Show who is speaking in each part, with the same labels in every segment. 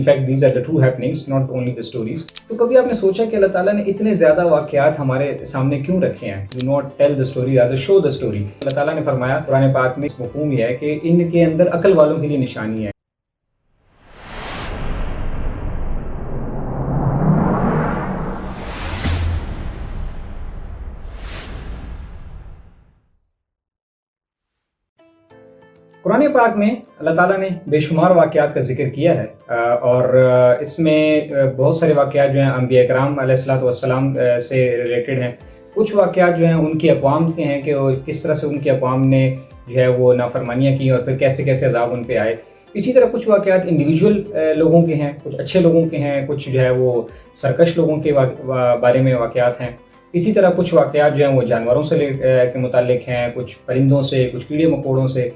Speaker 1: fact, these are the true happenings, not only the stories. تو کبھی آپ نے سوچا کہ اللہ تعالیٰ نے اتنے زیادہ واقعات ہمارے سامنے کیوں رکھے ہیں؟ Do not tell the story, rather show the story. اللہ تعالیٰ نے فرمایا قرآن پاک میں مفہوم یہ ہے کہ ان کے اندر عقل والوں کے لیے نشانی ہے. قرآن پاک میں اللہ تعالیٰ نے بے شمار واقعات کا ذکر کیا ہے اور اس میں بہت سارے واقعات جو ہیں انبیاء کرام علیہ الصلوۃ والسلام سے ریلیٹڈ ہیں. کچھ واقعات جو ہیں ان کی اقوام کے ہیں کہ کس طرح سے ان کی اقوام نے جو ہے وہ نافرمانیاں کی اور پھر کیسے کیسے عذاب ان پہ آئے. اسی طرح کچھ واقعات انڈیویجول لوگوں کے ہیں, کچھ اچھے لوگوں کے ہیں, کچھ جو ہے وہ سرکش لوگوں کے بارے میں واقعات ہیں. اسی طرح کچھ واقعات جو ہیں وہ جانوروں سے کے متعلق ہیں, کچھ پرندوں سے, کچھ کیڑے مکوڑوں سے.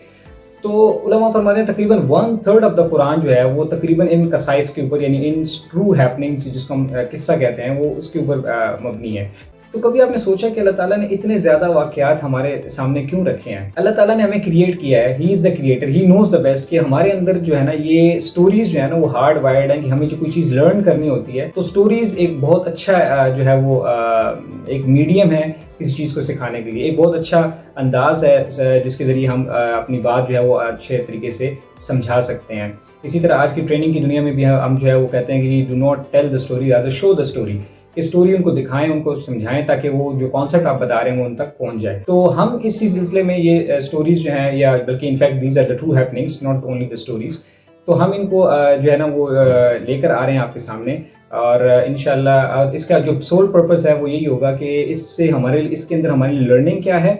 Speaker 1: تو علماء فرماتے ہیں تقریباً 1/3 آف دا قرآن جو ہے وہ تقریباً ان قصائص کے اوپر, یعنی ان ٹرو ہیپننگس جس کو ہم قصہ کہتے ہیں, وہ اس کے اوپر مبنی ہے. تو کبھی آپ نے سوچا کہ اللہ تعالیٰ نے اتنے زیادہ واقعات ہمارے سامنے کیوں رکھے ہیں؟ اللہ تعالیٰ نے ہمیں کریٹ کیا ہے, ہی از the creator, he nose the best, کہ ہمارے اندر جو ہے نا یہ سٹوریز جو ہے نا وہ ہارڈ وائرڈ ہیں کہ ہمیں جو کوئی چیز لرن کرنی ہوتی ہے تو سٹوریز ایک بہت اچھا جو ہے وہ ایک میڈیم ہے کسی چیز کو سکھانے کے لیے, ایک بہت اچھا انداز ہے جس کے ذریعے ہم اپنی بات جو ہے وہ اچھے طریقے سے سمجھا سکتے ہیں. اسی طرح آج کی ٹریننگ کی دنیا میں بھی ہم جو ہے وہ کہتے ہیں کہ do not tell the story, rather show the story. Story in کو دکھائیں, ان کو سمجھائیں تاکہ وہ جو کانسیپٹ آپ بتا رہے ہیں وہ ان تک پہنچ جائے. تو ہم اسی سلسلے میں یہ اسٹوریز جو ہیں, یا بلکہ in fact these are the true happenings, not only the stories, تو ہم ان کو جو ہے نا وہ لے کر آ رہے ہیں آپ کے سامنے. اور انشاءاللہ اس کا جو سول پرپس ہے وہ یہی ہوگا کہ اس سے اس کے اندر ہماری لرننگ کیا ہے,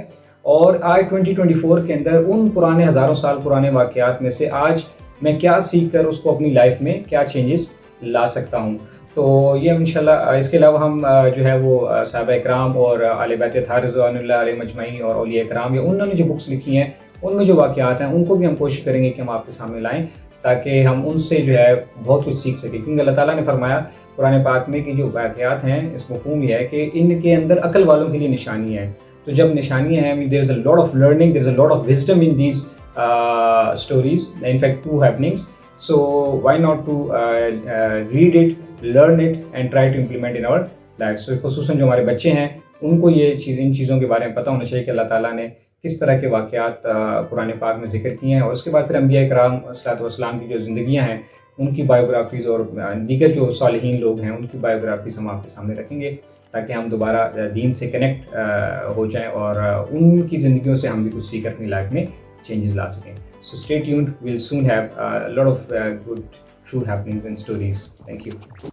Speaker 1: اور آج 2024 کے اندر ان پرانے ہزاروں سال پرانے واقعات میں سے آج میں کیا سیکھ کر اس کو اپنی لائف میں کیا چینجز لا سکتا ہوں. تو یہ انشاءاللہ اس کے علاوہ ہم جو ہے وہ صحابہ اکرام اور اہل بیت اطہار رضوان اللہ علیہ مجمعین اور اولیاء اکرام, یا انہوں نے جو بکس لکھی ہیں ان میں جو واقعات ہیں ان کو بھی ہم کوشش کریں گے کہ ہم آپ کے سامنے لائیں تاکہ ہم ان سے جو ہے بہت کچھ سیکھ سکیں. کیونکہ اللہ تعالیٰ نے فرمایا قرآن پاک میں کہ جو واقعات ہیں اس مفہوم یہ ہے کہ ان کے اندر عقل والوں کے لیے نشانی ہے. تو جب نشانیاں ہیں, there is a lot of learning, there is a lot of wisdom in these stories, in fact true happenings. So why not to read it, learn it and try to implement in our lives. So خصوصاً جو ہمارے بچے ہیں ان کو ان چیزوں کے بارے میں پتہ ہونا چاہیے کہ اللہ تعالیٰ نے کس طرح کے واقعات قرآن پاک میں ذکر کیے ہیں, اور اس کے بعد پھر انبیاء کرام صلوات والسلام کی جو زندگیاں ہیں ان کی بایوگرافیز اور دیگر جو صالحین لوگ ہیں ان کی بایوگرافیز ہم آپ کے سامنے رکھیں گے تاکہ ہم دوبارہ دین سے کنیکٹ ہو جائیں اور ان کی زندگیوں سے ہم بھی کچھ سیکھ اپنی لائف میں چینجز لا سکیں. So stay tuned, we'll soon have a lot of good true happenings and stories. Thank you.